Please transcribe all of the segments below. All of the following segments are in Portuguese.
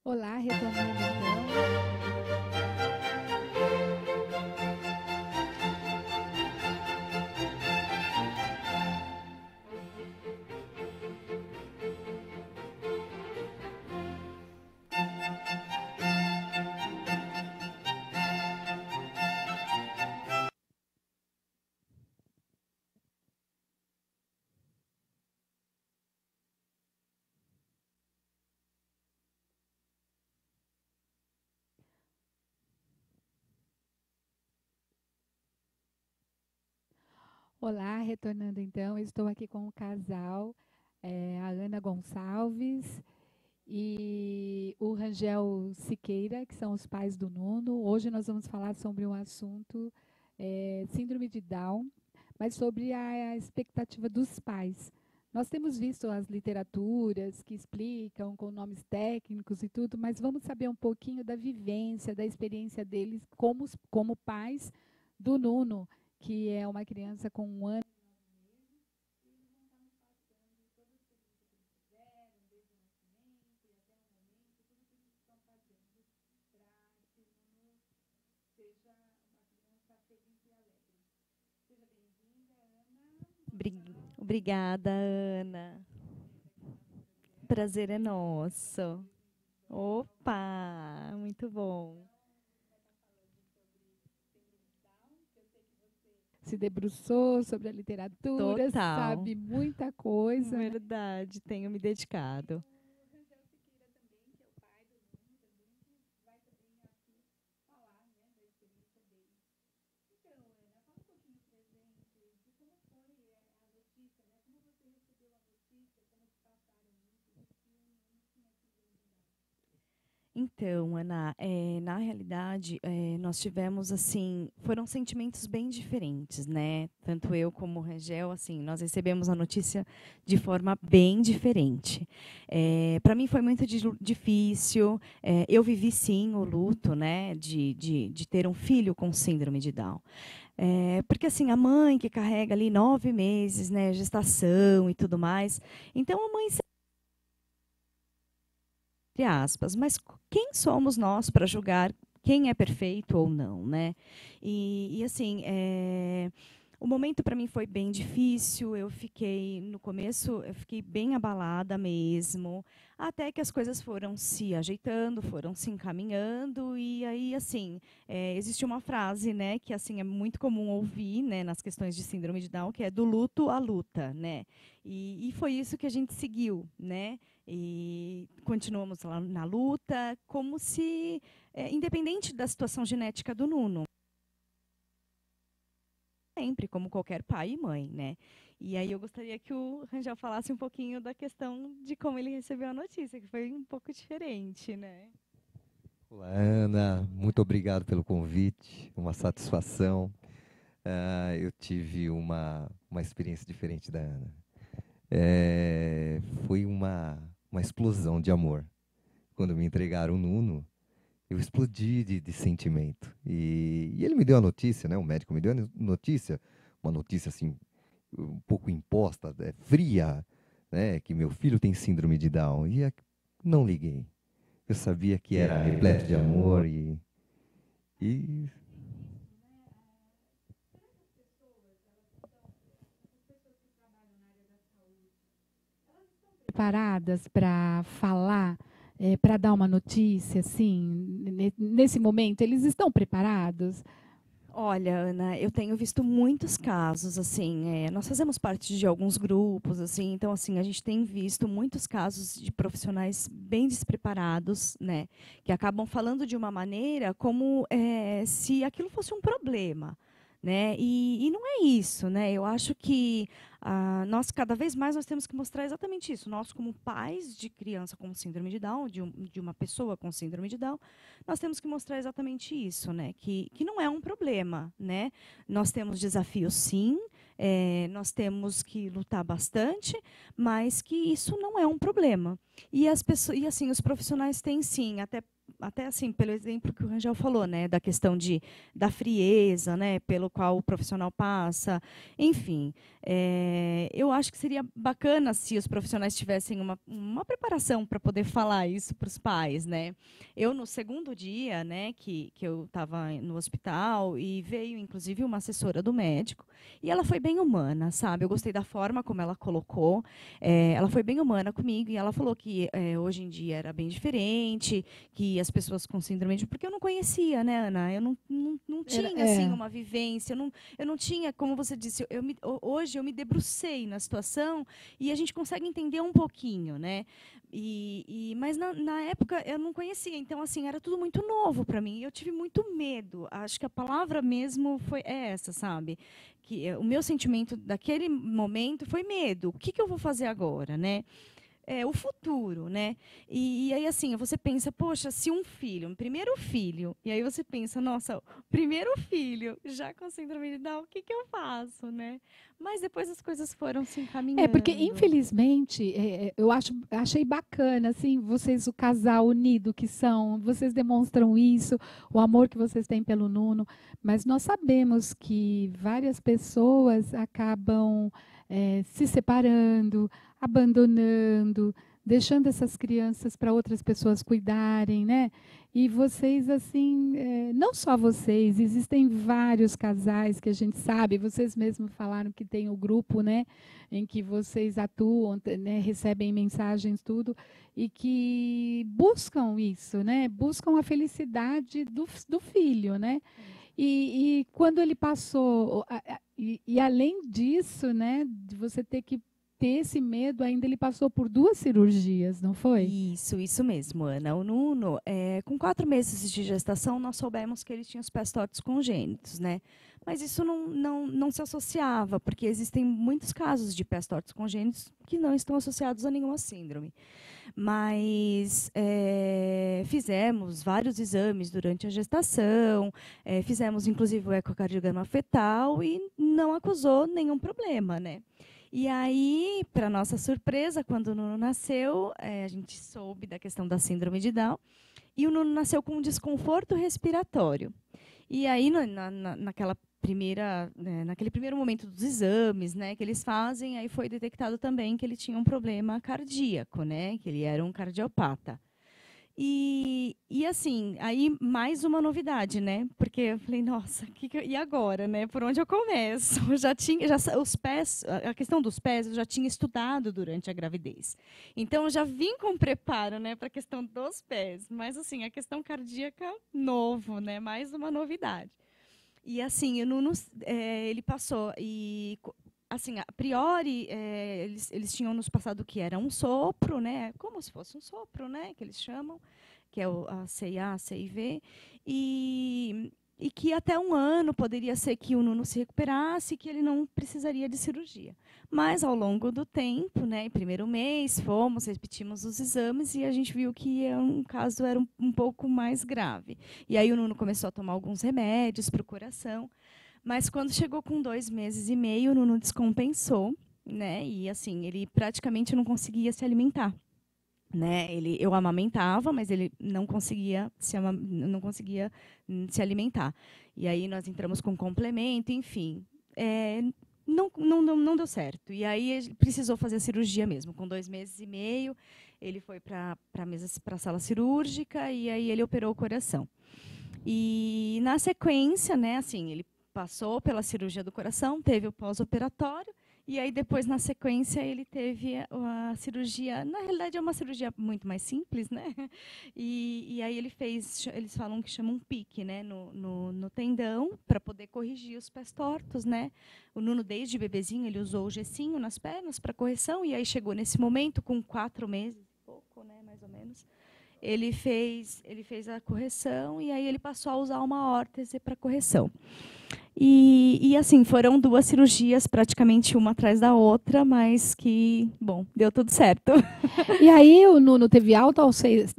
Olá, retornando então. Olá, retornando então. Estou aqui com o casal, a Ana Gonçalves e o Rangel Siqueira, que são os pais do Nuno. Hoje nós vamos falar sobre um assunto, síndrome de Down, mas sobre a expectativa dos pais. Nós temos visto as literaturas que explicam com nomes técnicos e tudo, mas vamos saber um pouquinho da vivência, da experiência deles como pais do Nuno, que é uma criança com 1 ano. Obrigada, Ana. Prazer é nosso. Opa, muito bom. Se debruçou sobre a literatura, Total. sabe muita coisa, né? Verdade, tenho me dedicado. Então, Ana, na realidade, nós tivemos, assim, foram sentimentos bem diferentes, né? Tanto eu como o Rangel, assim, nós recebemos a notícia de forma bem diferente. Para mim foi muito difícil. Eu vivi, sim, o luto, né, de ter um filho com síndrome de Down. Porque, assim, a mãe que carrega ali 9 meses, né, gestação e tudo mais, então a mãe entre aspas, mas quem somos nós para julgar quem é perfeito ou não, né? E assim, o momento para mim foi bem difícil. Eu fiquei no começo, eu fiquei bem abalada mesmo, até que as coisas foram se ajeitando, foram se encaminhando e aí assim existe uma frase, né, que assim é muito comum ouvir, né, nas questões de síndrome de Down, que é do luto à luta, né? E foi isso que a gente seguiu, né? E continuamos lá na luta, como se, independente da situação genética do Nuno, sempre, como qualquer pai e mãe, né? E aí eu gostaria que o Rangel falasse um pouquinho da questão de como ele recebeu a notícia, que foi um pouco diferente, né? Olá, Ana, muito obrigado pelo convite, uma satisfação. Eu tive uma experiência diferente da Ana. Foi uma explosão de amor. Quando me entregaram o Nuno, eu explodi de sentimento. E ele me deu a notícia, né? O médico me deu a notícia, uma notícia assim, um pouco imposta, fria, né? Que meu filho tem síndrome de Down. Não liguei. Eu sabia que era repleto de amor e Preparadas para falar, para dar uma notícia, assim, nesse momento, eles estão preparados? Olha, Ana, eu tenho visto muitos casos, assim, nós fazemos parte de alguns grupos, assim, então, assim, a gente tem visto muitos casos de profissionais bem despreparados, né, que acabam falando de uma maneira como se aquilo fosse um problema, né, e não é isso, né, eu acho que nós, cada vez mais, nós temos que mostrar exatamente isso, nós como pais de criança com síndrome de Down, de uma pessoa com síndrome de Down, nós temos que mostrar exatamente isso, né? Que não é um problema, né? Nós temos desafios, sim, nós temos que lutar bastante, mas que isso não é um problema. E as pessoas, e assim, os profissionais têm sim, até até assim, pelo exemplo que o Rangel falou, né, da questão da frieza, né, pelo qual o profissional passa, enfim, eu acho que seria bacana se os profissionais tivessem uma preparação para poder falar isso para os pais, né. Eu, no segundo dia, né, que eu estava no hospital, e veio, inclusive, uma assessora do médico, e ela foi bem humana, sabe, eu gostei da forma como ela colocou, ela foi bem humana comigo, e ela falou que hoje em dia era bem diferente, que as pessoas com síndrome de... Porque eu não conhecia, né, Ana? Eu não tinha assim, uma vivência, eu não tinha, como você disse, hoje eu me debrucei na situação e a gente consegue entender um pouquinho, né? Mas na época eu não conhecia, então assim, era tudo muito novo para mim, e eu tive muito medo. Acho que a palavra mesmo foi essa, sabe? Que o meu sentimento daquele momento foi medo. O que eu vou fazer agora, né? O futuro, né? E aí, assim, você pensa, poxa, se um primeiro filho, e aí você pensa, nossa, primeiro filho, já com síndrome de Down, o que eu faço, né? Mas depois as coisas foram se encaminhando. Porque, infelizmente, achei bacana, assim, vocês, o casal unido que são, vocês demonstram isso, o amor que vocês têm pelo Nuno, mas nós sabemos que várias pessoas acabam se separando, abandonando, deixando essas crianças para outras pessoas cuidarem, né? E vocês, assim, não só vocês, existem vários casais que a gente sabe, vocês mesmos falaram que tem o grupo, né, em que vocês atuam, né, recebem mensagens, tudo, e que buscam isso, né? Buscam a felicidade do filho, né? E quando ele passou, e além disso, né, de você ter que ter esse medo, ainda ele passou por 2 cirurgias, não foi? Isso mesmo, Ana. O Nuno, com 4 meses de gestação, nós soubemos que ele tinha os pés tortos congênitos, né? Mas isso não se associava, porque existem muitos casos de pés tortos congênitos que não estão associados a nenhuma síndrome. Mas fizemos vários exames durante a gestação, fizemos inclusive o ecocardiograma fetal e não acusou nenhum problema, né? E aí, para nossa surpresa, quando o Nuno nasceu, a gente soube da questão da síndrome de Down, e o Nuno nasceu com um desconforto respiratório. E aí, naquele primeiro momento dos exames, né, que eles fazem, aí foi detectado também que ele tinha um problema cardíaco, né, que ele era um cardiopata. E assim, aí mais uma novidade, né? Porque eu falei, nossa, e agora, né? Por onde eu começo? Os pés, a questão dos pés, eu já tinha estudado durante a gravidez. Então, eu já vim com preparo, né, para a questão dos pés. Mas, assim, a questão cardíaca, novo, né? Mais uma novidade. E, assim, o Nuno, ele passou e... Assim, a priori, eles tinham nos passado que era um sopro, né? Como se fosse um sopro, né? Que eles chamam, que é a CIA, CIV, e que até 1 ano poderia ser que o Nuno se recuperasse, que ele não precisaria de cirurgia. Mas, ao longo do tempo, né, em primeiro mês, repetimos os exames e a gente viu que o caso era um pouco mais grave. E aí o Nuno começou a tomar alguns remédios para o coração. Mas quando chegou com 2 meses e meio, o Nuno descompensou, né? E assim, ele praticamente não conseguia se alimentar, né? Eu amamentava, mas ele não conseguia se alimentar. E aí nós entramos com complemento, enfim, não deu certo. E aí ele precisou fazer a cirurgia mesmo. Com 2 meses e meio, ele foi para a sala cirúrgica e aí ele operou o coração. E na sequência, né? Assim, ele passou pela cirurgia do coração, teve o pós-operatório, e aí depois, na sequência, ele teve a cirurgia. Na realidade, é uma cirurgia muito mais simples, né? E aí eles falam que chama um pique, né, no tendão, para poder corrigir os pés tortos, né? O Nuno, desde bebezinho, ele usou o gessinho nas pernas para correção, e aí chegou nesse momento, com 4 meses, pouco, né, mais ou menos. Ele fez a correção, e aí ele passou a usar uma órtese para correção. E assim, foram 2 cirurgias, praticamente uma atrás da outra, mas que, bom, deu tudo certo. E aí o Nuno teve alta no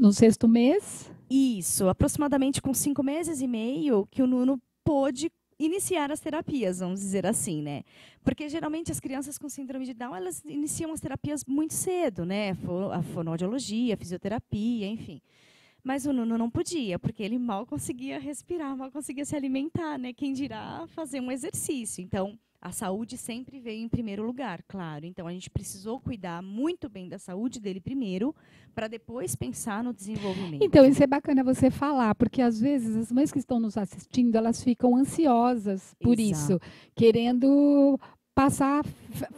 6º mês? Isso, aproximadamente com 5 meses e meio, que o Nuno pôde iniciar as terapias, vamos dizer assim, né? Porque geralmente as crianças com síndrome de Down, elas iniciam as terapias muito cedo, né? A fonoaudiologia, a fisioterapia, enfim. Mas o Nuno não podia, porque ele mal conseguia respirar, mal conseguia se alimentar, né? Quem dirá fazer um exercício. Então, a saúde sempre veio em primeiro lugar, claro. Então, a gente precisou cuidar muito bem da saúde dele primeiro, para depois pensar no desenvolvimento. Então, isso é bacana você falar, porque às vezes as mães que estão nos assistindo, elas ficam ansiosas por isso, querendo passar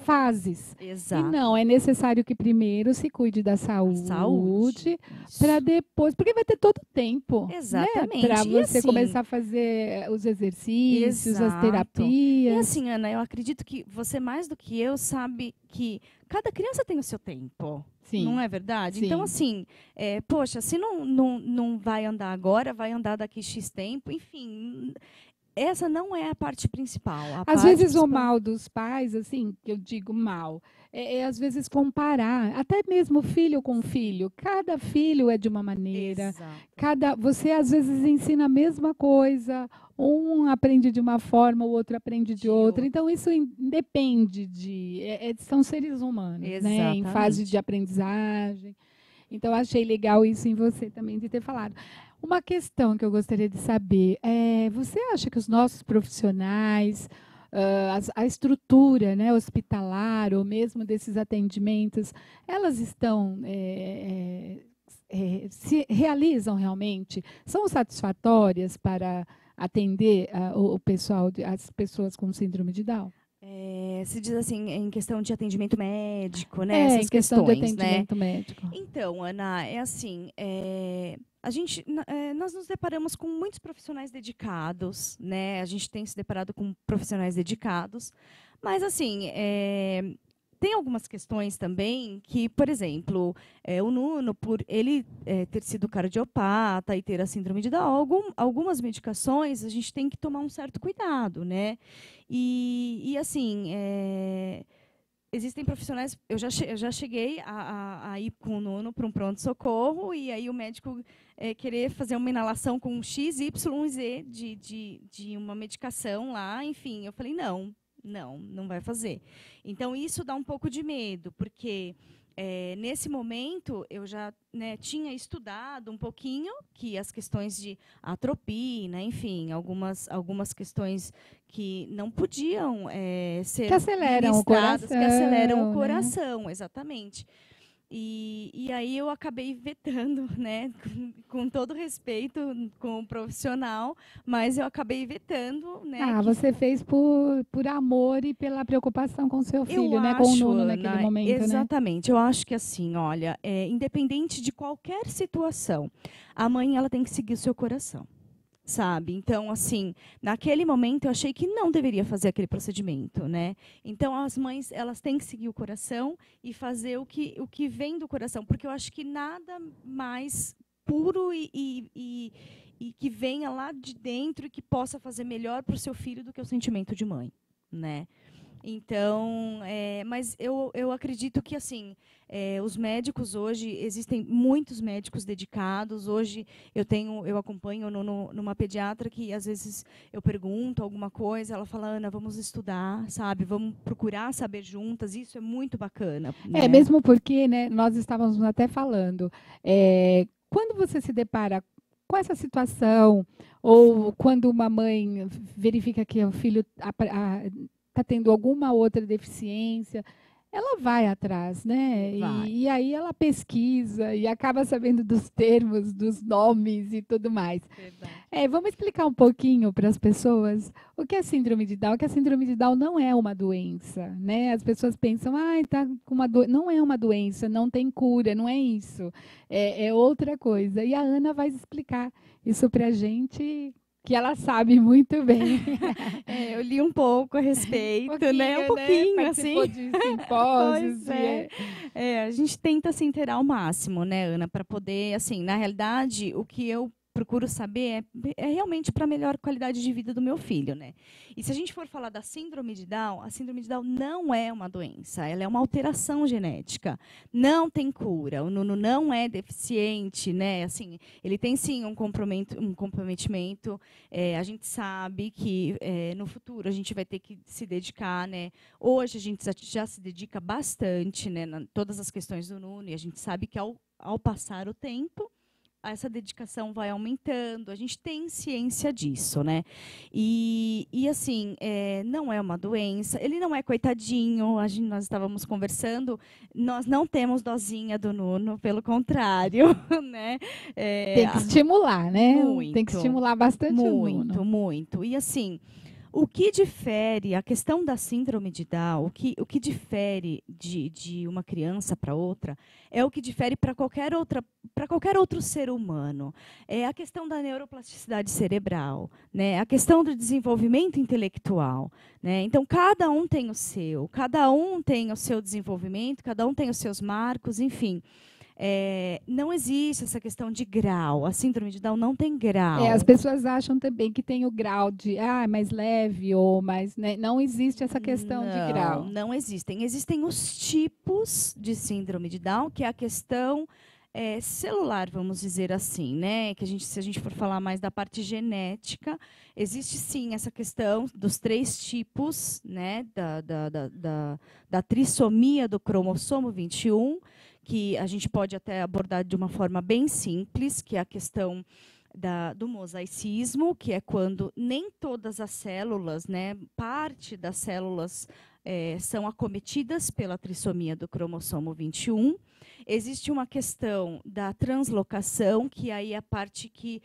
fases. Exato. E não, é necessário que primeiro se cuide da saúde para depois, porque vai ter todo o tempo. Exatamente. Né? Para você assim, começar a fazer os exercícios, as terapias. E assim, Ana, eu acredito que você, mais do que eu, sabe que cada criança tem o seu tempo. Sim. Não é verdade? Sim. Então, assim, poxa, se não vai andar agora, vai andar daqui X tempo, enfim. Essa não é a parte principal. Às vezes o mal dos pais, assim, que eu digo mal, às vezes comparar, até mesmo filho com filho. Cada filho é de uma maneira. Você às vezes ensina a mesma coisa, um aprende de uma forma, o outro aprende de outra. Então isso depende são seres humanos, né? Em fase de aprendizagem. Então achei legal isso em você também de ter falado. Uma questão que eu gostaria de saber você acha que os nossos profissionais, a estrutura, né, hospitalar ou mesmo desses atendimentos, elas estão se realizam realmente? São satisfatórias para atender o pessoal, as pessoas com síndrome de Down? Se diz assim, em questão de atendimento médico, né? Essas questões, de atendimento médico. Então, Ana, é assim, nós nos deparamos com muitos profissionais dedicados, né? A gente tem se deparado com profissionais dedicados, mas assim, tem algumas questões também que, por exemplo, o Nuno, por ele ter sido cardiopata e ter a síndrome de Down, algumas medicações a gente tem que tomar um certo cuidado, né? E assim, existem profissionais. Eu já cheguei a ir com o Nuno para um pronto-socorro e aí o médico querer fazer uma inalação com X, Y, Z de uma medicação lá, enfim. Eu falei, não vai fazer. Então, isso dá um pouco de medo, porque nesse momento eu já tinha estudado um pouquinho que as questões de atropina, enfim, algumas questões que não podiam ser que aceleram o coração, que aceleram o coração, exatamente. E aí eu acabei vetando, né, com todo respeito com o profissional, mas eu acabei vetando, né. Você fez por amor e pela preocupação com o seu filho, né, com o Nuno naquele momento, exatamente. Eu acho que assim, olha, independente de qualquer situação, a mãe ela tem que seguir o seu coração. Sabe? Então, assim, naquele momento eu achei que não deveria fazer aquele procedimento, né? Então, as mães, elas têm que seguir o coração e fazer o que vem do coração, porque eu acho que nada mais puro e que venha lá de dentro e que possa fazer melhor para o seu filho do que o sentimento de mãe, né? Então, mas eu acredito que assim, os médicos hoje, existem muitos médicos dedicados. Hoje eu acompanho numa pediatra que às vezes eu pergunto alguma coisa, ela fala, Ana, vamos estudar, sabe? Vamos procurar saber juntas. Isso é muito bacana. Né? Mesmo porque, né, nós estávamos até falando, quando você se depara com essa situação, ou quando uma mãe verifica que o filho está tendo alguma outra deficiência, ela vai atrás, né? E aí ela pesquisa e acaba sabendo dos termos, dos nomes e tudo mais. Vamos explicar um pouquinho para as pessoas o que é síndrome de Down. Que a síndrome de Down não é uma doença, né? As pessoas pensam, tá com uma doença. Não é uma doença, não tem cura, não é isso. É outra coisa. E a Ana vai explicar isso para a gente, que ela sabe muito bem. Eu li um pouco a respeito, né? Um pouquinho, né? assim. De simpósios. A gente tenta se inteirar ao máximo, né, Ana, para poder, assim, na realidade, o que eu procuro saber é realmente para a melhor qualidade de vida do meu filho, né? E se a gente for falar da síndrome de Down, a síndrome de Down não é uma doença, ela é uma alteração genética, não tem cura, o Nuno não é deficiente, né? Assim, ele tem sim um comprometimento, a gente sabe que no futuro a gente vai ter que se dedicar, né? Hoje a gente já se dedica bastante, né, todas as questões do Nuno, e a gente sabe que ao passar o tempo, essa dedicação vai aumentando, a gente tem ciência disso, né? E assim, não é uma doença, ele não é coitadinho, nós estávamos conversando, nós não temos dosinha do Nuno, pelo contrário, né? Tem que estimular, né? Tem que Muito, estimular bastante o Nuno. muito, muito. E assim, o que difere, a questão da síndrome de Down, o que difere de uma criança para outra, é o que difere para qualquer outro ser humano. É a questão da neuroplasticidade cerebral, né? A questão do desenvolvimento intelectual. Né? Então, cada um tem o seu desenvolvimento, cada um tem os seus marcos, enfim. Não existe essa questão de grau. A síndrome de Down não tem grau. As pessoas acham também que tem o grau de mais leve ou mais, né? Não existe essa questão de grau. Não existem. Existem os tipos de síndrome de Down, que é a questão celular, vamos dizer assim, né? Que se a gente for falar mais da parte genética, existe sim essa questão dos 3 tipos, né? Da trissomia do cromossomo 21, que a gente pode até abordar de uma forma bem simples, que é a questão do mosaicismo, que é quando nem todas as células, né, parte das células são acometidas pela trissomia do cromossomo 21. Existe uma questão da translocação, que aí é a parte que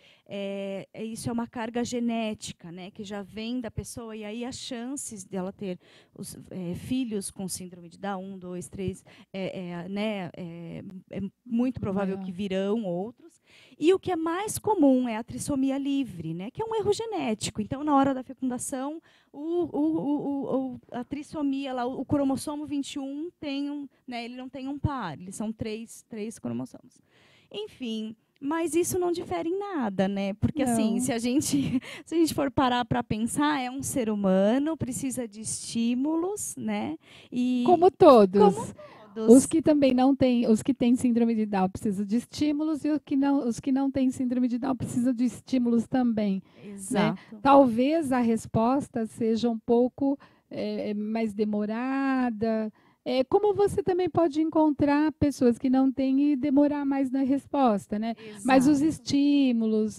isso é uma carga genética, né, que já vem da pessoa, e aí as chances dela ter filhos com síndrome de Down, 1, 2, 3, né, é muito provável que virão outros. E o que é mais comum é a trissomia livre, né, que é um erro genético. Então, na hora da fecundação, a trissomia, lá, o cromossomo 21 né, ele não tem um par, eles são três cromossomos. Enfim, mas isso não difere em nada, né? Porque assim, se a gente for parar para pensar, é um ser humano, precisa de estímulos, né? Como todos. Os que também não têm, os que têm síndrome de Down precisam de estímulos, e os que não têm síndrome de Down precisam de estímulos também. Exato. Né? Talvez a resposta seja um pouco mais demorada. Como você também pode encontrar pessoas que não têm e demorar mais na resposta, né? Exato. Mas os estímulos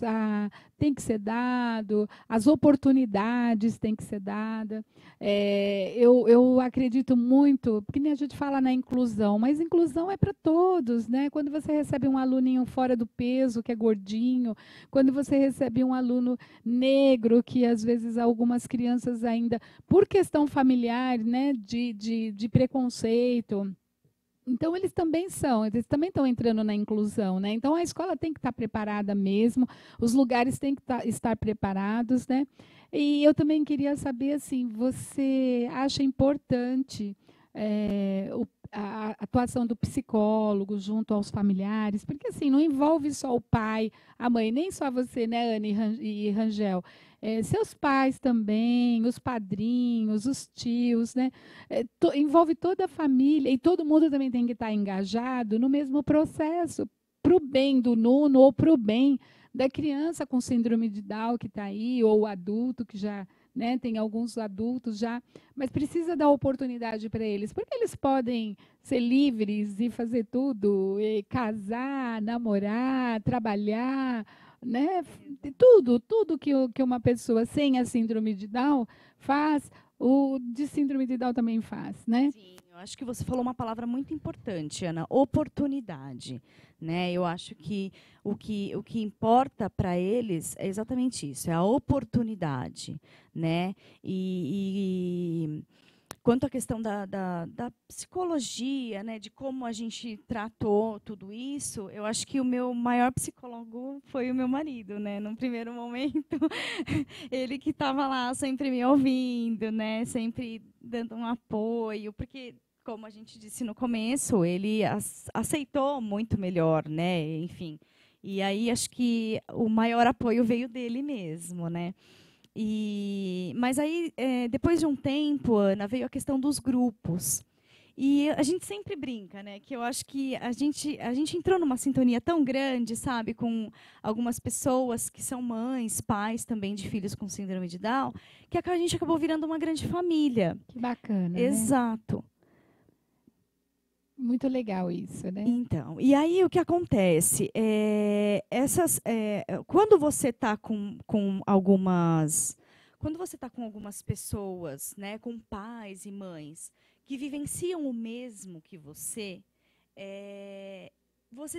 têm que ser dado, as oportunidades têm que ser dadas. Eu acredito muito, porque nem a gente fala na inclusão, mas inclusão é para todos, né? Quando você recebe um aluninho fora do peso, que é gordinho, quando você recebe um aluno negro, que às vezes algumas crianças ainda, por questão familiar, né, de preconceito. Então, eles também estão entrando na inclusão, né? Então, a escola tem que estar preparada mesmo, os lugares têm que estar preparados, né? E eu também queria saber, assim, você acha importante a atuação do psicólogo junto aos familiares? Porque, assim, não envolve só o pai, a mãe, nem só você, né, Ana e Rangel. Seus pais também, os padrinhos, os tios, né? Envolve toda a família e todo mundo também tem que estar engajado no mesmo processo, para o bem do Nuno ou para o bem da criança com síndrome de Down que está aí, ou o adulto que já, né, tem alguns adultos já, mas precisa dar oportunidade para eles, porque eles podem ser livres e fazer tudo, casar, namorar, trabalhar, né? Tudo que uma pessoa sem a síndrome de Down faz, o de síndrome de Down também faz, né? Sim, eu acho que você falou uma palavra muito importante, Ana, oportunidade, né? Eu acho que o que importa para eles é exatamente isso, é a oportunidade, né? E quanto à questão da psicologia, né, de como a gente tratou tudo isso, eu acho que o meu maior psicólogo foi o meu marido, né? Num primeiro momento, ele que estava lá sempre me ouvindo, né? Sempre dando um apoio, porque, como a gente disse no começo, ele aceitou muito melhor, né? Enfim, e aí acho que o maior apoio veio dele mesmo, né? Mas aí, depois de um tempo, Ana, veio a questão dos grupos. E a gente sempre brinca, né? Que eu acho que a gente entrou numa sintonia tão grande, sabe? Com algumas pessoas que são mães, pais também de filhos com síndrome de Down, que a gente acabou virando uma grande família. Que bacana, Exato. Né? Muito legal isso, né? Então, e aí o que acontece? Quando você está com algumas. Quando você está com algumas pessoas, né, com pais e mães, que vivenciam o mesmo que você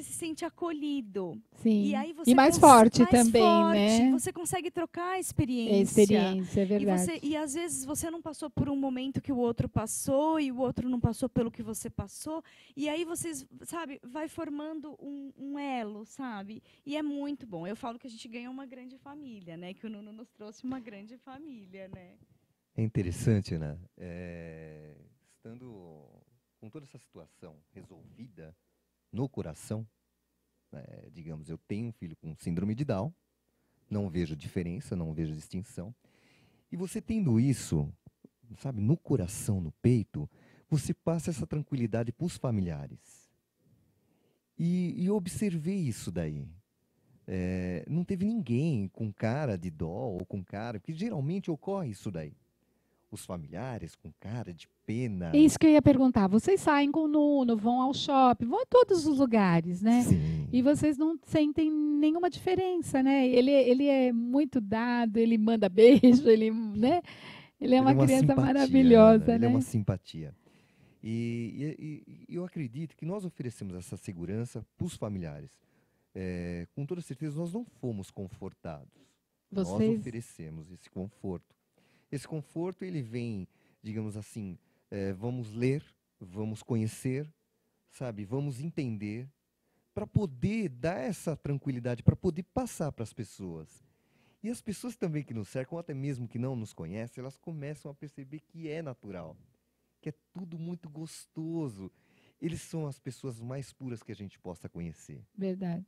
se sente acolhido. Sim. E aí você E mais forte mais também, forte, né? você consegue trocar a É experiência. experiência, é verdade. E às vezes você não passou por um momento que o outro passou e o outro não passou pelo que você passou. E aí vocês, sabe, vai formando um elo, sabe? E é muito bom. Eu falo que a gente ganhou uma grande família, né? Que o Nuno nos trouxe uma grande família, né? É interessante, né? Estando com toda essa situação resolvida no coração, digamos, eu tenho um filho com síndrome de Down, não vejo diferença, não vejo distinção. E você tendo isso, sabe, no coração, no peito, você passa essa tranquilidade para os familiares. E eu observei isso daí. Não teve ninguém com cara de dó ou com cara, porque geralmente ocorre isso daí. Os familiares com cara de pena. É isso que eu ia perguntar. Vocês saem com o Nuno, vão ao shopping, vão a todos os lugares, né? Sim. E vocês não sentem nenhuma diferença, né? Ele é muito dado, ele manda beijo, né? Ele é uma criança simpatia, maravilhosa, Ana, ele né? é uma simpatia. E eu acredito que nós oferecemos essa segurança para os familiares. Com toda certeza, nós não fomos confortados. Nós oferecemos esse conforto. Esse conforto, ele vem, digamos assim, vamos ler, vamos conhecer, sabe? Vamos entender, para poder dar essa tranquilidade, para poder passar para as pessoas. E as pessoas também que nos cercam, ou até mesmo que não nos conhecem, elas começam a perceber que é natural, que é tudo muito gostoso. Eles são as pessoas mais puras que a gente possa conhecer. Verdade.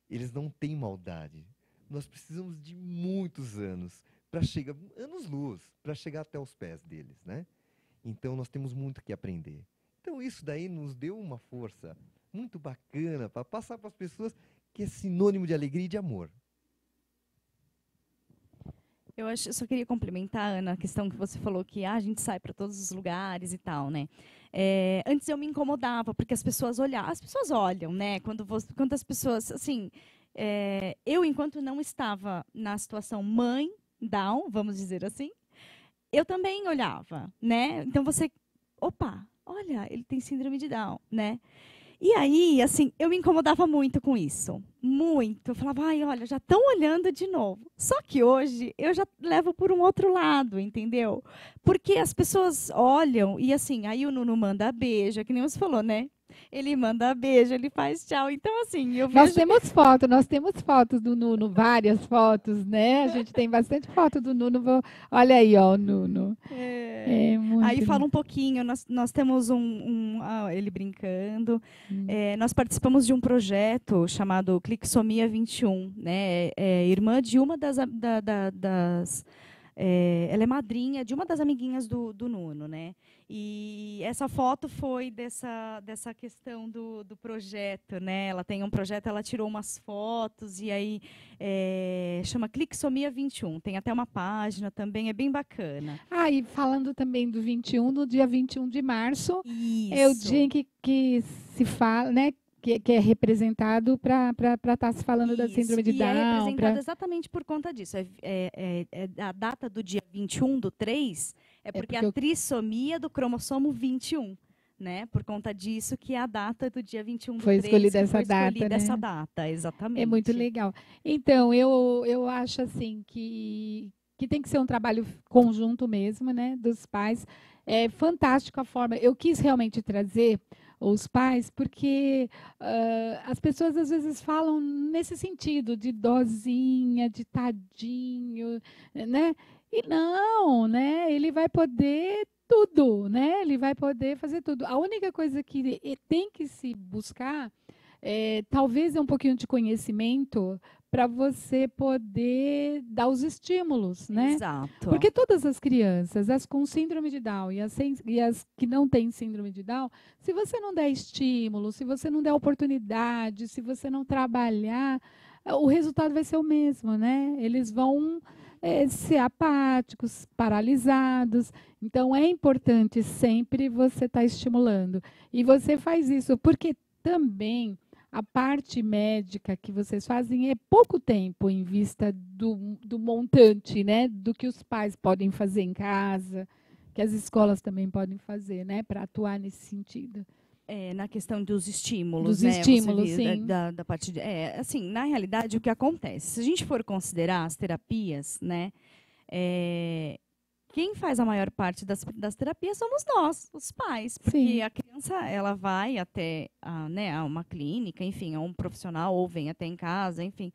Eles não têm maldade. Nós precisamos de muitos anos para chegar, anos-luz, para chegar até os pés deles, né? Então nós temos muito que aprender. Então isso daí nos deu uma força muito bacana para passar para as pessoas que é sinônimo de alegria e de amor. Eu só queria complementar, Ana, a questão que você falou que a gente sai para todos os lugares e tal, né? Antes eu me incomodava, porque as pessoas olham, né? Quando as pessoas, assim, eu, enquanto não estava na situação mãe Down, vamos dizer assim, eu também olhava, né? Então opa, olha, ele tem síndrome de Down, né? E aí, assim, eu me incomodava muito com isso. Muito. Eu falava, ai, olha, já estão olhando de novo. Só que hoje eu já levo por um outro lado, entendeu? Porque as pessoas olham e, assim, aí o Nuno manda beijo, que nem você falou, né? Ele manda beijo, ele faz tchau. Então, assim, eu vejo... Nós temos fotos do Nuno, várias fotos, né? A gente tem bastante foto do Nuno. Olha aí, ó, o Nuno. Aí fala um pouquinho, nós temos ele brincando. Nós participamos de um projeto chamado Clixomia 21, né? Irmã de uma das ela é madrinha de uma das amiguinhas do Nuno, né? E essa foto foi dessa questão do projeto, né? Ela tem um projeto, ela tirou umas fotos e aí chama Clixomia 21. Tem até uma página também, é bem bacana. E falando também do 21, no dia 21 de março, Isso. É o dia em que se fala, né? Que é representado para estar se falando da síndrome de Down. E é representado exatamente por conta disso. A data do dia 21/3 é porque a trissomia do cromossomo 21. Né? Por conta disso que é a data do dia 21/3 foi escolhida essa data, né? Essa data, exatamente. É muito legal. Então, eu acho assim que tem que ser um trabalho conjunto mesmo, né? Dos pais. É fantástica a forma. Eu quis realmente trazer os pais, porque as pessoas às vezes falam nesse sentido, de dozinha, de tadinho, né? E não, né? Ele vai poder tudo, né? Ele vai poder fazer tudo. A única coisa que tem que se buscar talvez um pouquinho de conhecimento para você poder dar os estímulos, né? Exato. Porque todas as crianças, as com síndrome de Down e as que não têm síndrome de Down, se você não der estímulo, se você não der oportunidade, se você não trabalhar, o resultado vai ser o mesmo, né? Eles vão ser apáticos, paralisados. Então, é importante sempre você estar estimulando. E você faz isso porque também a parte médica que vocês fazem é pouco tempo em vista do montante, né, do que os pais podem fazer em casa, que as escolas também podem fazer, né, para atuar nesse sentido. Na questão dos estímulos, Dos né? estímulos, Você vê sim. da parte de, assim, na realidade, o que acontece? Se a gente for considerar as terapias, né? Quem faz a maior parte das terapias somos nós, os pais, porque Sim. a criança ela vai até a uma clínica, enfim, a um profissional ou vem até em casa, enfim.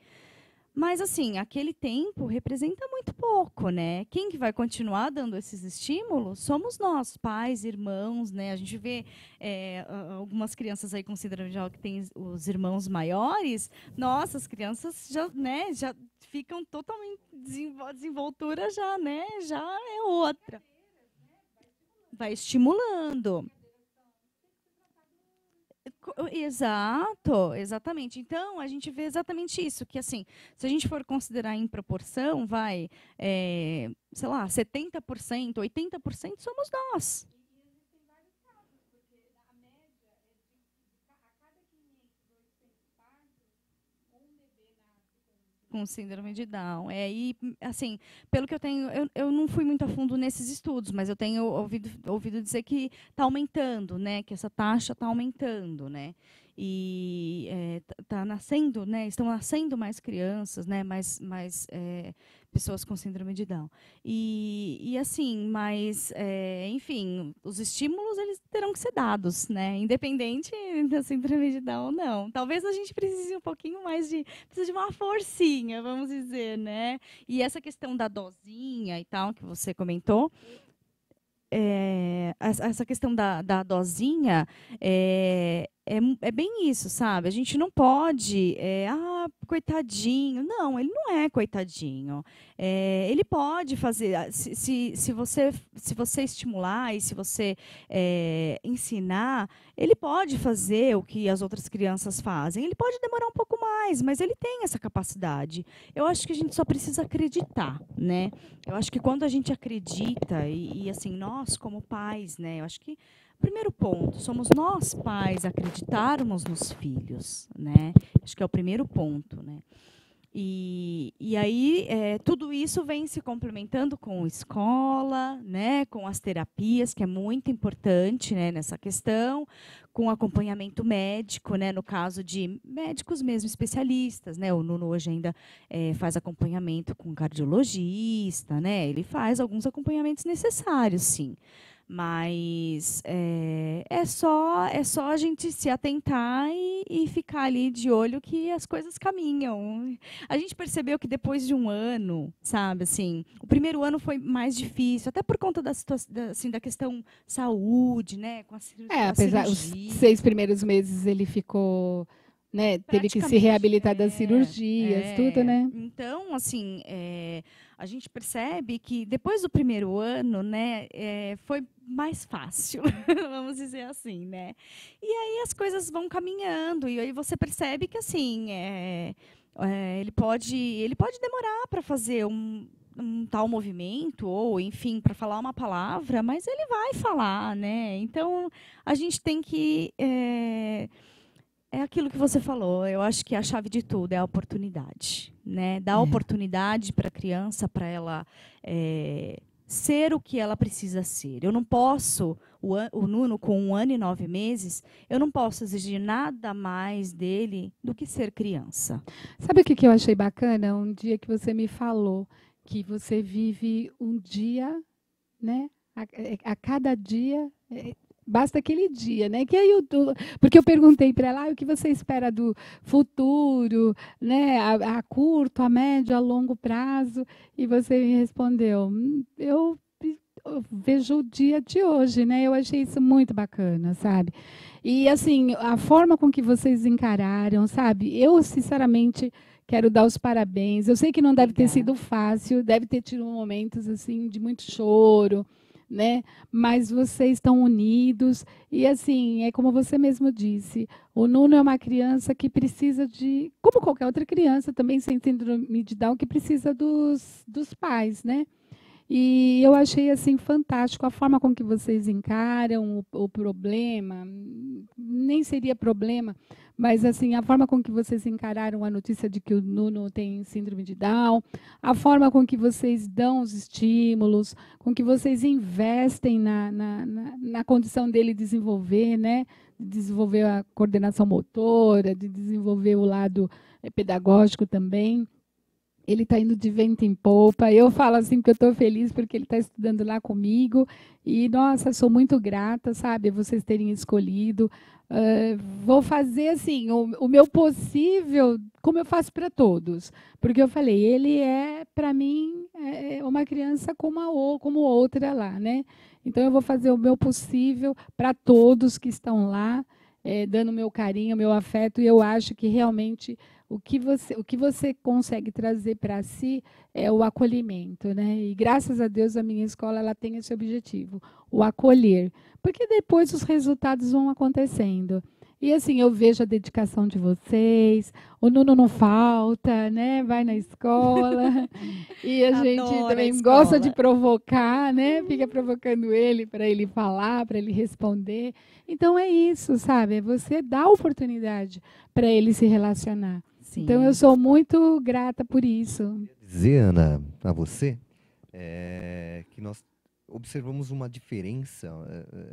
Mas, assim, aquele tempo representa muito pouco, né? Quem que vai continuar dando esses estímulos somos nós, pais, irmãos, né? A gente vê algumas crianças aí com síndrome de Down que têm os irmãos maiores. Nossa, as crianças já, né, já ficam totalmente desenvoltura já, né? Já é outra. Vai estimulando. Exato, exatamente. Então, a gente vê exatamente isso, que assim, se a gente for considerar em proporção, sei lá, 70%, 80% somos nós. Com síndrome de Down. E, assim, pelo que eu tenho, eu não fui muito a fundo nesses estudos, mas eu tenho ouvido dizer que está aumentando, né? Que essa taxa está aumentando, né? E tá nascendo, né? Estão nascendo mais crianças, né? Mais pessoas com síndrome de Down. E assim, mas, enfim, os estímulos eles terão que ser dados, né? Independente da síndrome de Down ou não. Talvez a gente precise um pouquinho mais precisa de uma forcinha, vamos dizer, né? E essa questão da dosinha e tal que você comentou, essa questão da dosinha é bem isso, sabe? A gente não pode, coitadinho. Não, ele não é coitadinho. Ele pode fazer, se você estimular e se você ensinar, ele pode fazer o que as outras crianças fazem. Ele pode demorar um pouco mais, mas ele tem essa capacidade. Eu acho que a gente só precisa acreditar, né? Eu acho que quando a gente acredita, e assim, nós como pais, né? Eu acho que primeiro ponto, somos nós pais acreditarmos nos filhos, né? Acho que é o primeiro ponto, né? E aí tudo isso vem se complementando com escola, né? Com as terapias, que é muito importante, né? Nessa questão, com acompanhamento médico, né? No caso de médicos mesmo especialistas, né? O Nuno hoje ainda faz acompanhamento com cardiologista, né? Ele faz alguns acompanhamentos necessários, sim. Mas é só a gente se atentar e ficar ali de olho que as coisas caminham. A gente percebeu que depois de um ano, sabe, assim, o primeiro ano foi mais difícil, até por conta da questão saúde, né, com a Apesar os cirurgia. 6 primeiros meses ele ficou, né, teve que se reabilitar das cirurgias, tudo, né? Então, assim, a gente percebe que depois do primeiro ano, né, foi mais fácil, vamos dizer assim, né? E aí as coisas vão caminhando e aí você percebe que assim ele pode demorar para fazer um tal movimento ou, enfim, para falar uma palavra, mas ele vai falar, né? Então a gente tem que é aquilo que você falou. Eu acho que a chave de tudo é a oportunidade, né? Dar oportunidade para a criança, para ela ser o que ela precisa ser. Eu não posso, o Nuno com 1 ano e 9 meses, eu não posso exigir nada mais dele do que ser criança. Sabe o que eu achei bacana? Um dia que você me falou que você vive um dia, né? A cada dia, basta aquele dia, né? Que aí porque eu perguntei para ela o que você espera do futuro, né? A curto, a médio, a longo prazo, e você me respondeu: eu vejo o dia de hoje, né? Eu achei isso muito bacana, sabe? E assim, a forma com que vocês encararam, sabe? Eu sinceramente quero dar os parabéns. Eu sei que não deve ter sido fácil, deve ter tido momentos assim de muito choro, né? Mas vocês estão unidos e assim, é como você mesmo disse, o Nuno é uma criança que precisa de, como qualquer outra criança, também sem síndrome de Down, que precisa dos pais, né? E eu achei assim fantástico a forma com que vocês encaram o problema, nem seria problema, mas assim a forma com que vocês encararam a notícia de que o Nuno tem síndrome de Down, a forma com que vocês dão os estímulos, com que vocês investem na condição dele desenvolver, né? De desenvolver a coordenação motora, de desenvolver o lado pedagógico também. Ele está indo de vento em popa. Eu falo assim que eu estou feliz porque ele está estudando lá comigo. E, nossa, sou muito grata, sabe, vocês terem escolhido. Vou fazer assim o meu possível, como eu faço para todos. Porque eu falei, ele é, para mim, uma criança como outra lá, né? Então, eu vou fazer o meu possível para todos que estão lá, dando o meu carinho, o meu afeto. E eu acho que realmente o que você consegue trazer para si é o acolhimento, né? E graças a Deus a minha escola ela tem esse objetivo, o acolher, porque depois os resultados vão acontecendo. E assim, eu vejo a dedicação de vocês, o Nuno não falta, né? Vai na escola. E a gente também gosta de provocar, né? Fica provocando ele para ele falar, para ele responder. Então é isso, sabe? É você dar oportunidade para ele se relacionar. Sim. Então, eu sou muito grata por isso. Dizer, Ana, a você, que nós observamos uma diferença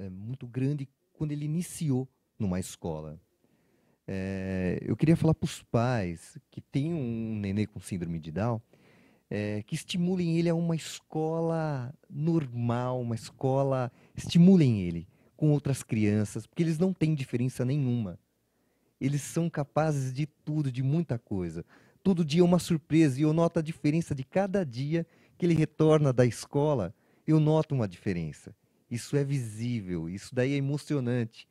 muito grande quando ele iniciou numa escola. Eu queria falar para os pais que têm um nenê com síndrome de Down, que estimulem ele a uma escola normal, uma escola, estimulem ele com outras crianças, porque eles não têm diferença nenhuma. Eles são capazes de tudo, de muita coisa. Todo dia é uma surpresa e eu noto a diferença de cada dia que ele retorna da escola. Eu noto uma diferença. Isso é visível, isso daí é emocionante.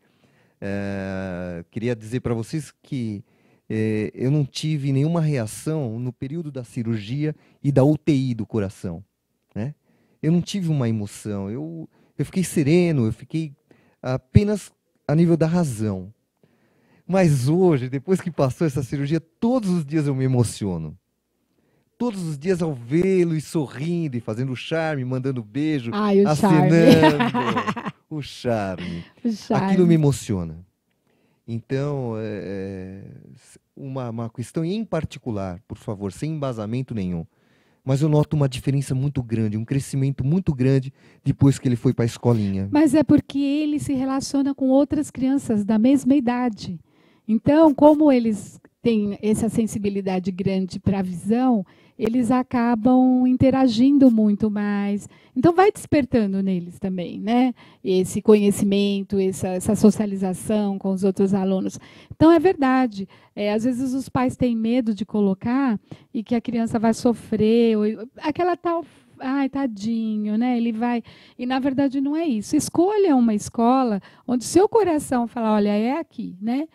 Queria dizer para vocês que eu não tive nenhuma reação no período da cirurgia e da UTI do coração, né? Eu não tive uma emoção, eu fiquei sereno, eu fiquei apenas a nível da razão. Mas hoje, depois que passou essa cirurgia, todos os dias eu me emociono. Todos os dias ao vê-lo e sorrindo e fazendo charme, mandando beijo, acenando. O charme. Aquilo me emociona. Então, uma questão em particular, por favor, sem embasamento nenhum, mas eu noto uma diferença muito grande, um crescimento muito grande depois que ele foi para a escolinha. Mas é porque ele se relaciona com outras crianças da mesma idade. Então, como eles têm essa sensibilidade grande para a visão, eles acabam interagindo muito mais. Então, vai despertando neles também, né? Esse conhecimento, essa socialização com os outros alunos. Então, é verdade. Às vezes, os pais têm medo de colocar e que a criança vai sofrer, ou aquela tal... Ai, tadinho, né? Ele vai... E, na verdade, não é isso. Escolha uma escola onde seu coração fala, olha, é aqui, né?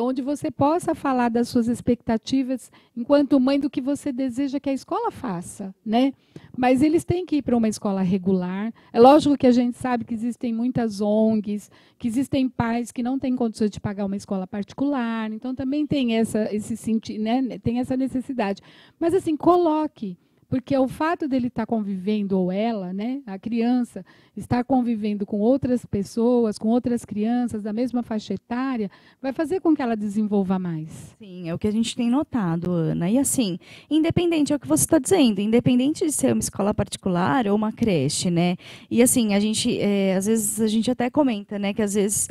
Onde você possa falar das suas expectativas enquanto mãe do que você deseja que a escola faça, né? Mas eles têm que ir para uma escola regular. É lógico que a gente sabe que existem muitas ONGs, que existem pais que não têm condições de pagar uma escola particular, então também tem esse sentido, né? Tem essa necessidade. Mas assim, coloque. Porque o fato dele estar convivendo, ou ela, né, a criança, estar convivendo com outras pessoas, com outras crianças da mesma faixa etária, vai fazer com que ela desenvolva mais. Sim, é o que a gente tem notado, Ana. E assim, independente, é o que você está dizendo, independente de ser uma escola particular ou uma creche, né? E assim, a gente, às vezes, a gente até comenta, né, que às vezes...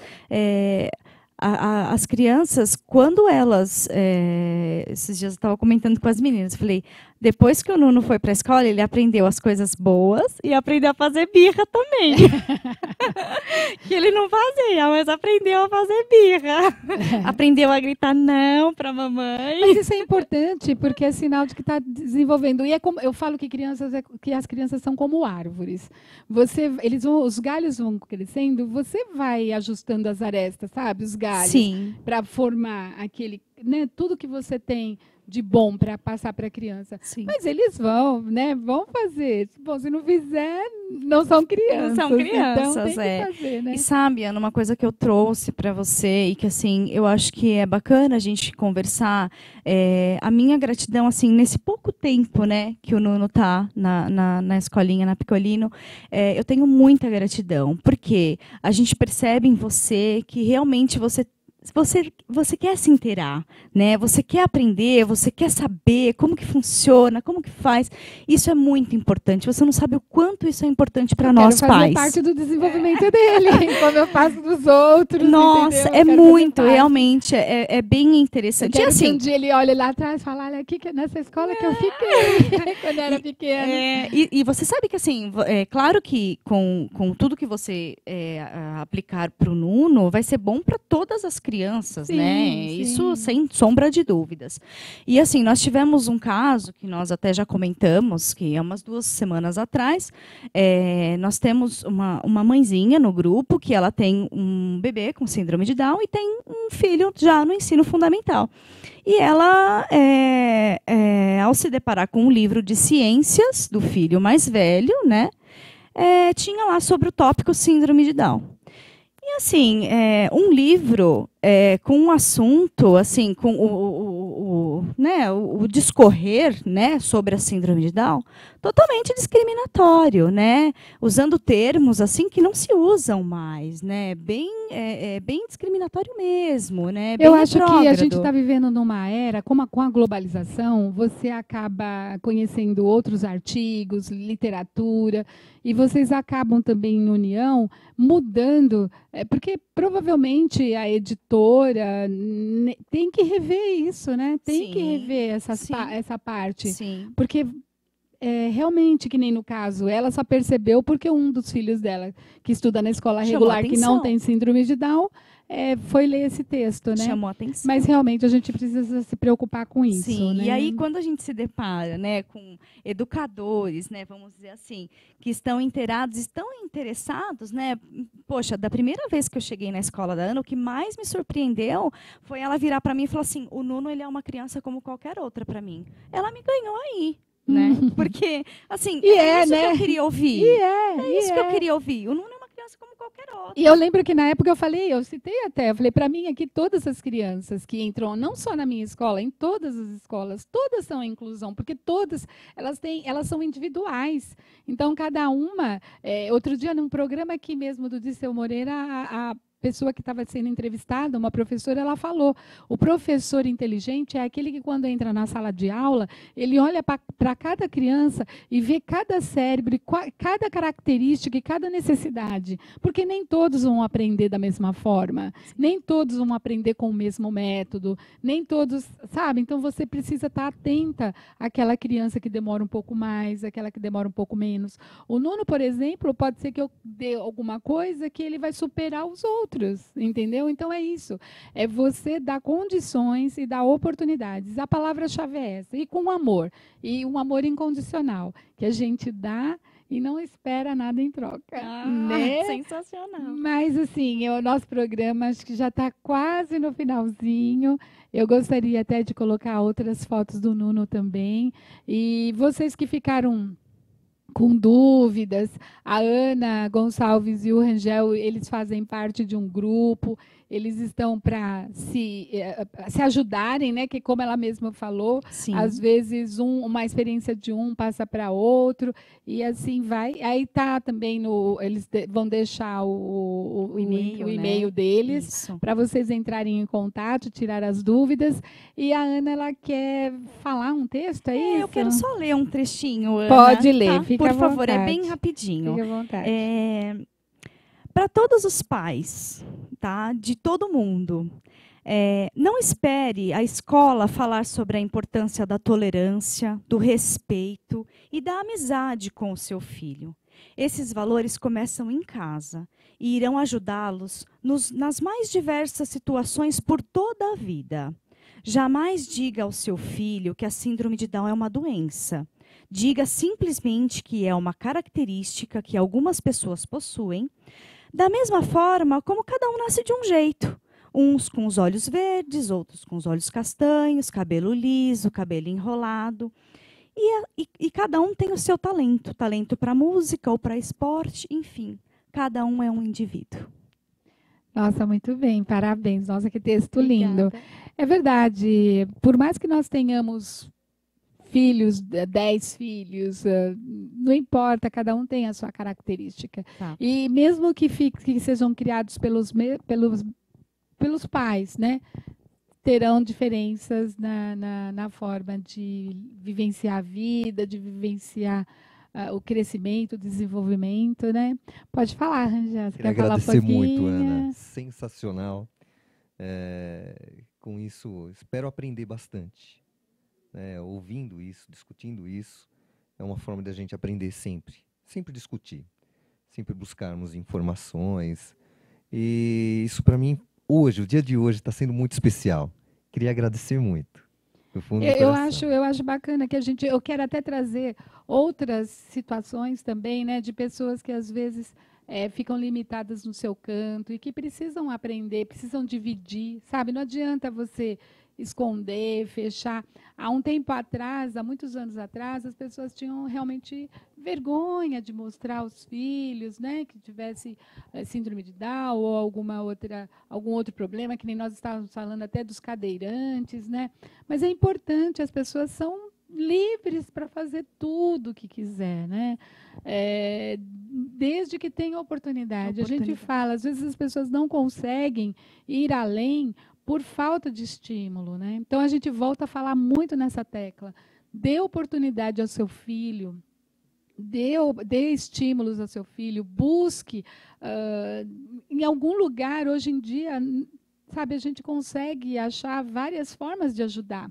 as crianças, quando elas... esses dias eu estava comentando com as meninas, falei, depois que o Nuno foi para a escola, ele aprendeu as coisas boas e aprendeu a fazer birra também. Que ele não fazia, mas aprendeu a fazer birra. Aprendeu a gritar não para a mamãe. Mas isso é importante, porque é sinal de que está desenvolvendo. E eu falo que as crianças são como árvores. Os galhos vão crescendo, você vai ajustando as arestas, sabe? Os galhos. Sim. Para formar aquele... Né, tudo que você tem de bom para passar para a criança. Sim. Mas eles vão, né? Vão fazer. Bom, se não fizer, não são crianças. Não são crianças, então tem que fazer, né? E sabe, Ana, uma coisa que eu trouxe para você e que, assim, eu acho que é bacana a gente conversar, a minha gratidão, assim, nesse pouco tempo, né, que o Nuno tá na escolinha, na Picolino, eu tenho muita gratidão, porque a gente percebe em você que realmente você quer se inteirar, né? Você quer aprender, você quer saber como que funciona, como que faz. Isso é muito importante. Você não sabe o quanto isso é importante para nós quero fazer pais. parte do desenvolvimento dele, como eu faço dos outros. Nossa, entendeu? é muito, realmente, é bem interessante. Eu quero E assim, que um dia ele olhe lá atrás e fale, olha aqui nessa escola que eu fiquei quando eu era pequena. E você sabe que, assim, é claro que com tudo que você aplicar para o Nuno, vai ser bom para todas as crianças, Sim, né? sim. Isso sem sombra de dúvidas. E assim, nós tivemos um caso que nós até já comentamos, que é umas 2 semanas atrás, nós temos uma mãezinha no grupo que ela tem um bebê com síndrome de Down e tem um filho já no ensino fundamental. E ela, ao se deparar com um livro de ciências do filho mais velho, né, tinha lá sobre o tópico síndrome de Down. E assim, um livro com um assunto, assim, com o discorrer, né, sobre a síndrome de Down, totalmente discriminatório, né, usando termos assim que não se usam mais, né, bem discriminatório mesmo, né. Bem Eu acho que a retrógrado. gente está vivendo numa era, com a globalização, você acaba conhecendo outros artigos, literatura, e vocês acabam também em união mudando, porque provavelmente a editora tem que rever isso, né? Tem que rever essa parte. Sim. Porque realmente, que nem no caso, ela só percebeu porque um dos filhos dela, que estuda na escola Chamou regular, que não tem síndrome de Down, foi ler esse texto, né? Chamou a atenção. Mas realmente a gente precisa se preocupar com isso. Sim, né? E aí quando a gente se depara, né, com educadores, né, vamos dizer assim, que estão inteirados, estão interessados, né? Poxa, da primeira vez que eu cheguei na escola da Ana, o que mais me surpreendeu foi ela virar para mim e falar assim: o Nuno, ele é uma criança como qualquer outra para mim. Ela me ganhou aí. Né? Porque, assim, isso né? que eu queria ouvir. Que eu queria ouvir. O Nuno é uma criança como qualquer outra. E eu lembro que na época eu citei até, eu falei, para mim aqui, todas as crianças que entram, não só na minha escola, em todas as escolas, todas são inclusão, porque todas, elas são individuais. Então, cada uma, outro dia, num programa aqui mesmo do Disseu Moreira, a pessoa que estava sendo entrevistada, uma professora, ela falou, o professor inteligente é aquele que, quando entra na sala de aula, ele olha para cada criança e vê cada cérebro, cada característica e cada necessidade, porque nem todos vão aprender da mesma forma, nem todos vão aprender com o mesmo método, nem todos, sabe? Então, você precisa estar atenta àquela criança que demora um pouco mais, àquela que demora um pouco menos. O Nuno, por exemplo, pode ser que eu dê alguma coisa que ele vai superar os outros. Entendeu? Então é isso. É você dar condições e dar oportunidades. A palavra-chave é essa. E com amor. E um amor incondicional. Que a gente dá e não espera nada em troca. Né? Sensacional. Mas, assim, o nosso programa acho que já está quase no finalzinho. Eu gostaria até de colocar outras fotos do Nuno também. E vocês que ficaram com dúvidas, a Ana Gonçalves e o Rangel, eles fazem parte de um grupo, eles estão para se ajudarem, né? Que, como ela mesma falou, Sim. Às vezes uma experiência de um passa para outro, e assim vai. Aí tá também eles vão deixar o e-mail deles para vocês entrarem em contato, tirar as dúvidas. E a Ana, ela quer falar um texto, é isso? Eu quero só ler um trechinho, Ana. Pode ler, tá? fica Por à favor, vontade. é bem rapidinho. Fique à vontade. Para todos os pais, tá? De todo mundo, não espere a escola falar sobre a importância da tolerância, do respeito e da amizade com o seu filho. Esses valores começam em casa e irão ajudá-los nas mais diversas situações por toda a vida. Jamais diga ao seu filho que a síndrome de Down é uma doença. Diga simplesmente que é uma característica que algumas pessoas possuem, da mesma forma como cada um nasce de um jeito. Uns com os olhos verdes, outros com os olhos castanhos, cabelo liso, cabelo enrolado. E cada um tem o seu talento. Talento para música ou para esporte, enfim. Cada um é um indivíduo. Nossa, muito bem, parabéns. Nossa, que texto lindo. Obrigada. É verdade, por mais que nós tenhamos filhos, 10 filhos, não importa, cada um tem a sua característica. Tá. E mesmo que sejam criados pelos pais, né? Terão diferenças na forma de vivenciar a vida, de vivenciar o crescimento, o desenvolvimento, né? Pode falar, Rangel. Você Queria quer falar um agradecer pouquinho? muito, Ana. Sensacional. Com isso, espero aprender bastante. Ouvindo isso, discutindo isso, é uma forma de a gente aprender sempre. Sempre discutir. Sempre buscarmos informações. E isso, para mim, hoje, o dia de hoje, está sendo muito especial. Queria agradecer muito. Do fundo do coração. Eu acho bacana que eu quero até trazer outras situações também, né, de pessoas que às vezes ficam limitadas no seu canto e que precisam aprender, precisam dividir, sabe? Não adianta você esconder, fechar. Há um tempo atrás, há muitos anos atrás, as pessoas tinham realmente vergonha de mostrar aos filhos, né, que tivesse síndrome de Down ou algum outro problema, que nem nós estávamos falando até dos cadeirantes, né? Mas é importante, as pessoas são livres para fazer tudo o que quiser, né? Desde que tenha oportunidade. A gente fala, às vezes as pessoas não conseguem ir além por falta de estímulo, né? Então a gente volta a falar muito nessa tecla. Dê oportunidade ao seu filho, dê estímulos ao seu filho, busque em algum lugar hoje em dia, sabe, a gente consegue achar várias formas de ajudar.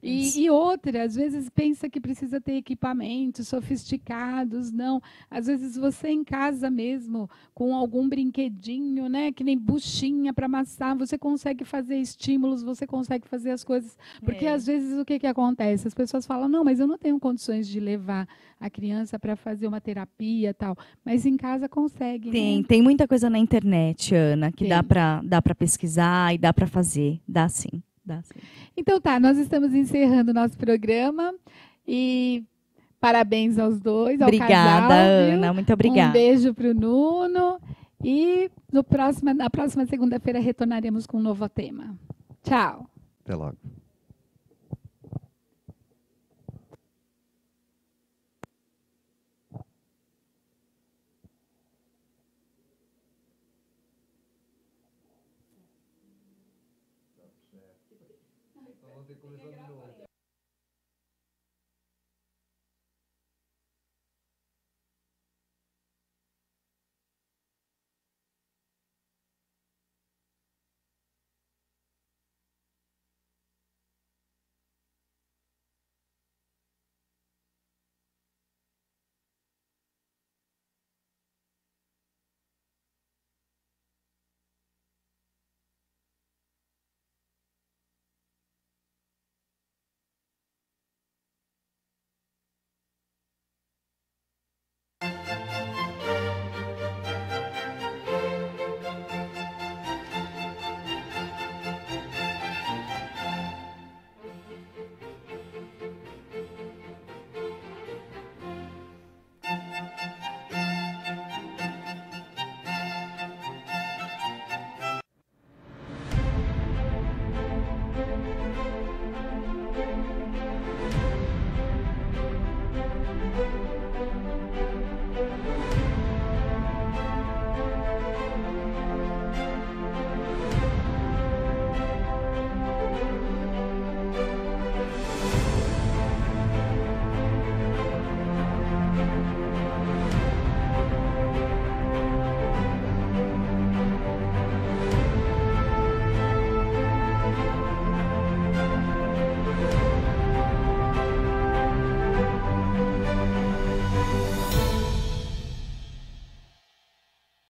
E outra, às vezes pensa que precisa ter equipamentos sofisticados, não. Às vezes você em casa mesmo, com algum brinquedinho, né, que nem buchinha para amassar, você consegue fazer estímulos, você consegue fazer as coisas. Porque às vezes o que acontece? As pessoas falam, não, mas eu não tenho condições de levar a criança para fazer uma terapia e tal. Mas em casa consegue. Tem muita coisa na internet, Ana, que dá para pesquisar e dá para fazer. Dá sim. Então tá, nós estamos encerrando o nosso programa e parabéns aos dois, ao obrigada, casal. Obrigada, Ana, muito obrigada. Um beijo para o Nuno e na próxima segunda-feira retornaremos com um novo tema. Tchau. Até logo.